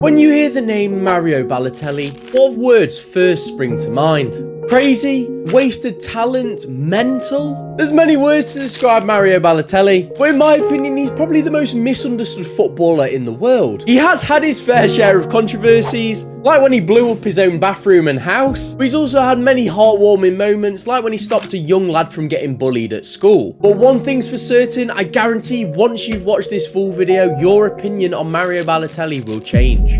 When you hear the name Mario Balotelli, what words first spring to mind? Crazy? Wasted talent? Mental? There's many words to describe Mario Balotelli, but in my opinion, he's probably the most misunderstood footballer in the world. He has had his fair share of controversies, like when he blew up his own bathroom and house, but he's also had many heartwarming moments, like when he stopped a young lad from getting bullied at school. But one thing's for certain, I guarantee once you've watched this full video, your opinion on Mario Balotelli will change.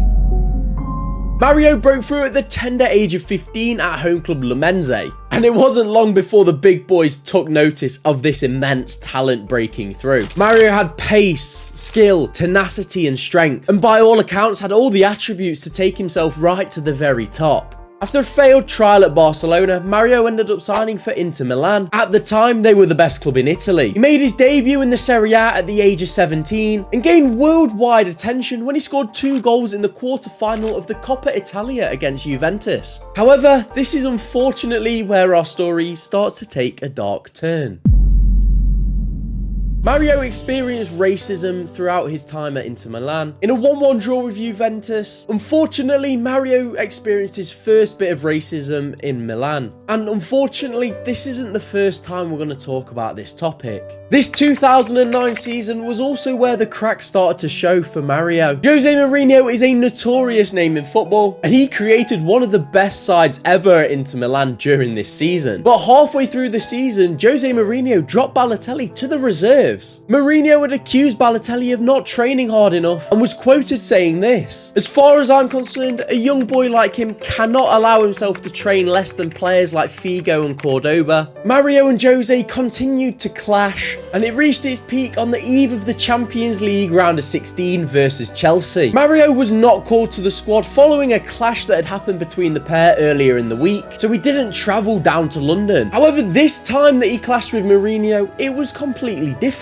Mario broke through at the tender age of 15 at home club Lumense, and it wasn't long before the big boys took notice of this immense talent breaking through. Mario had pace, skill, tenacity and strength, and by all accounts had all the attributes to take himself right to the very top. After a failed trial at Barcelona, Mario ended up signing for Inter Milan. At the time, they were the best club in Italy. He made his debut in the Serie A at the age of 17 and gained worldwide attention when he scored 2 goals in the quarter-final of the Coppa Italia against Juventus. However, this is unfortunately where our story starts to take a dark turn. Mario experienced racism throughout his time at Inter Milan. In a 1-1 draw with Juventus, unfortunately, Mario experienced his first bit of racism in Milan. And unfortunately, this isn't the first time we're going to talk about this topic. This 2009 season was also where the cracks started to show for Mario. Jose Mourinho is a notorious name in football, and he created one of the best sides ever at Inter Milan during this season. But halfway through the season, Jose Mourinho dropped Balotelli to the reserve. Mourinho had accused Balotelli of not training hard enough and was quoted saying this: "As far as I'm concerned, a young boy like him cannot allow himself to train less than players like Figo and Cordoba." Mario and Jose continued to clash, and it reached its peak on the eve of the Champions League round of 16 versus Chelsea. Mario was not called to the squad following a clash that had happened between the pair earlier in the week, so he didn't travel down to London. However, this time that he clashed with Mourinho, it was completely different,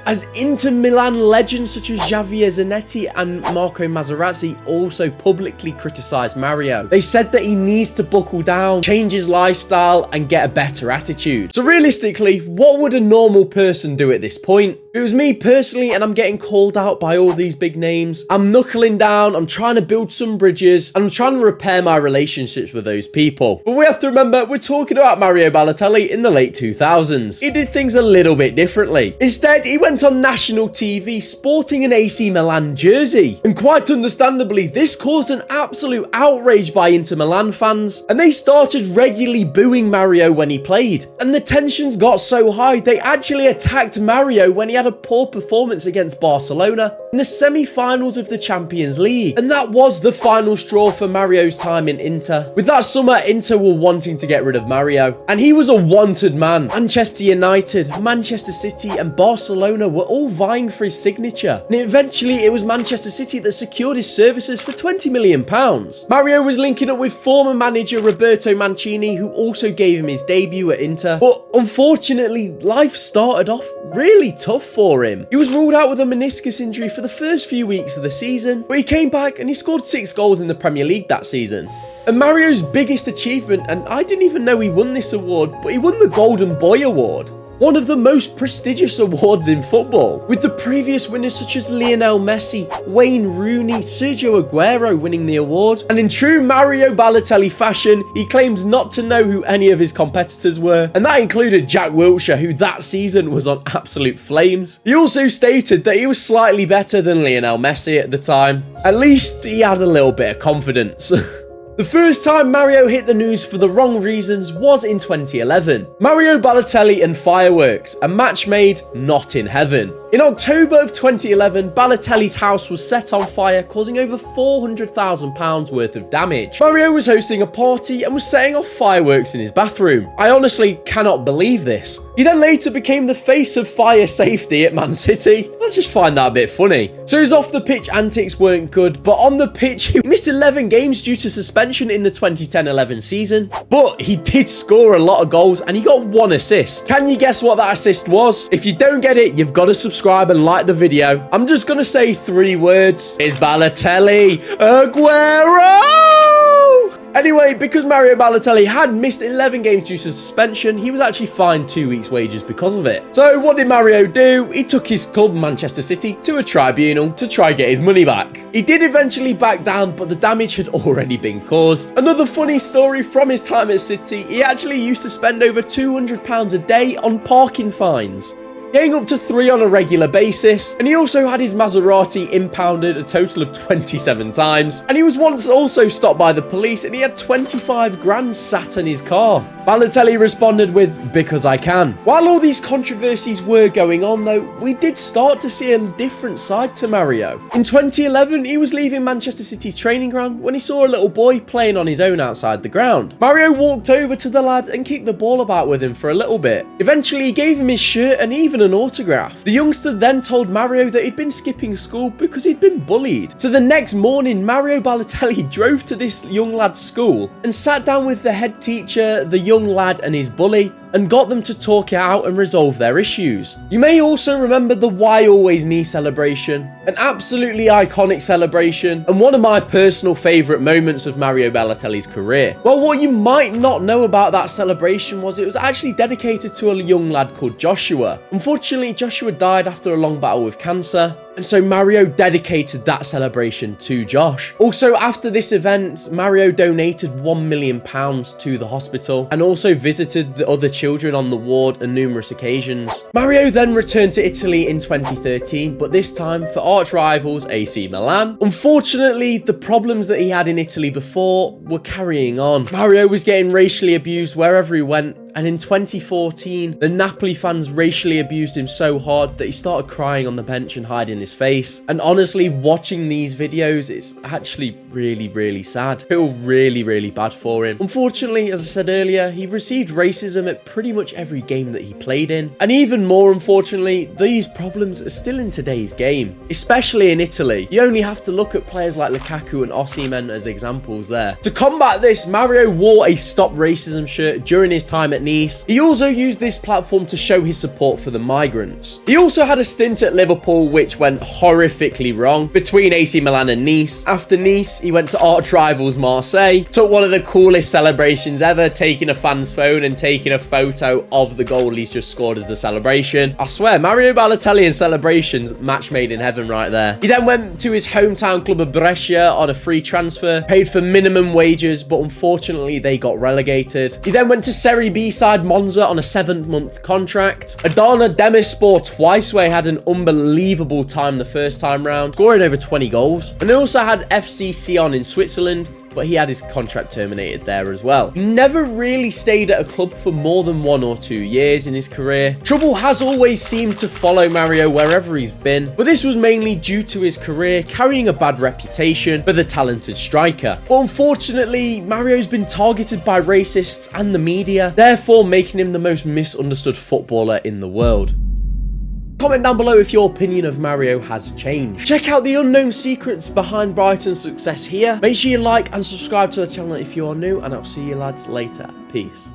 as Inter Milan legends such as Javier Zanetti and Marco Materazzi also publicly criticised Mario. They said that he needs to buckle down, change his lifestyle and get a better attitude. So realistically, what would a normal person do at this point? If it was me personally and I'm getting called out by all these big names, I'm knuckling down, I'm trying to build some bridges, and I'm trying to repair my relationships with those people. But we have to remember, we're talking about Mario Balotelli in the late 2000s. He did things a little bit differently. Instead, he went on national TV sporting an AC Milan jersey. And quite understandably, this caused an absolute outrage by Inter Milan fans, and they started regularly booing Mario when he played. And the tensions got so high, they actually attacked Mario when he had a poor performance against Barcelona in the semi-finals of the Champions League. And that was the final straw for Mario's time in Inter. With that summer, Inter were wanting to get rid of Mario, and he was a wanted man. Manchester United, Manchester City and Barcelona were all vying for his signature, and eventually it was Manchester City that secured his services for £20 million. Mario was linking up with former manager Roberto Mancini, who also gave him his debut at Inter, but unfortunately life started off really tough for him. He was ruled out with a meniscus injury for the first few weeks of the season, but he came back and he scored 6 goals in the Premier League that season. And Mario's biggest achievement, and I didn't even know he won this award, but he won the Golden Boy Award, one of the most prestigious awards in football, with the previous winners such as Lionel Messi, Wayne Rooney, Sergio Aguero winning the award. And in true Mario Balotelli fashion, he claims not to know who any of his competitors were, and that included Jack Wilshere, who that season was on absolute flames. He also stated that he was slightly better than Lionel Messi at the time. At least he had a little bit of confidence. The first time Mario hit the news for the wrong reasons was in 2011. Mario Balotelli and fireworks, a match made not in heaven. In October of 2011, Balotelli's house was set on fire, causing over £400,000 worth of damage. Mario was hosting a party and was setting off fireworks in his bathroom. I honestly cannot believe this. He then later became the face of fire safety at Man City. I just find that a bit funny. So his off-the-pitch antics weren't good, but on the pitch, he missed 11 games due to suspension in the 2010-11 season. But he did score a lot of goals and he got 1 assist. Can you guess what that assist was? If you don't get it, you've got to subscribe and like the video. I'm just going to say 3 words. It's Balotelli. Aguero! Anyway, because Mario Balotelli had missed 11 games due to suspension, he was actually fined 2 weeks' wages because of it. So what did Mario do? He took his club, Manchester City, to a tribunal to try get his money back. He did eventually back down, but the damage had already been caused. Another funny story from his time at City, he actually used to spend over £200 a day on parking fines, getting up to 3 on a regular basis, and he also had his Maserati impounded a total of 27 times, and he was once also stopped by the police and he had 25 grand sat in his car. Balotelli responded with, "Because I can." While all these controversies were going on though, we did start to see a different side to Mario. In 2011, he was leaving Manchester City's training ground when he saw a little boy playing on his own outside the ground. Mario walked over to the lad and kicked the ball about with him for a little bit. Eventually, he gave him his shirt and even an autograph. The youngster then told Mario that he'd been skipping school because he'd been bullied. So the next morning, Mario Balotelli drove to this young lad's school and sat down with the head teacher, the young lad and his bully, and got them to talk it out and resolve their issues. You may also remember the Why Always Me celebration, an absolutely iconic celebration and one of my personal favourite moments of Mario Balotelli's career. Well, what you might not know about that celebration was it was actually dedicated to a young lad called Joshua. Unfortunately, Joshua died after a long battle with cancer, and so Mario dedicated that celebration to Josh. Also, after this event, Mario donated £1 million to the hospital and also visited the other children on the ward on numerous occasions. Mario then returned to Italy in 2013, but this time for arch rivals AC Milan. Unfortunately, the problems that he had in Italy before were carrying on. Mario was getting racially abused wherever he went, and in 2014, the Napoli fans racially abused him so hard that he started crying on the bench and hiding his face. And honestly, watching these videos, it's actually really sad. I feel really bad for him. Unfortunately, as I said earlier, he received racism at pretty much every game that he played in. And even more unfortunately, these problems are still in today's game, especially in Italy. You only have to look at players like Lukaku and Osimhen as examples there. To combat this, Mario wore a Stop Racism shirt during his time at Nice. He also used this platform to show his support for the migrants. He also had a stint at Liverpool which went horrifically wrong between AC Milan and Nice. After Nice, he went to arch rivals Marseille, took one of the coolest celebrations ever, taking a fan's phone and taking a photo of the goal he's just scored as the celebration. I swear, Mario Balotelli and celebrations, match made in heaven right there. He then went to his hometown club of Brescia on a free transfer, paid for minimum wages, but unfortunately they got relegated. He then went to Serie B side Monza on a 7-month contract. Adana Demirspor twice, where he had an unbelievable time the first time round, scoring over 20 goals. And he also had FC Sion in Switzerland, but he had his contract terminated there as well. He never really stayed at a club for more than 1 or 2 years in his career. Trouble has always seemed to follow Mario wherever he's been, but this was mainly due to his career carrying a bad reputation for the talented striker. But unfortunately, Mario's been targeted by racists and the media, therefore making him the most misunderstood footballer in the world. Comment down below if your opinion of Mario has changed. Check out the unknown secrets behind Brighton's success here. Make sure you like and subscribe to the channel if you are new, and I'll see you lads later. Peace.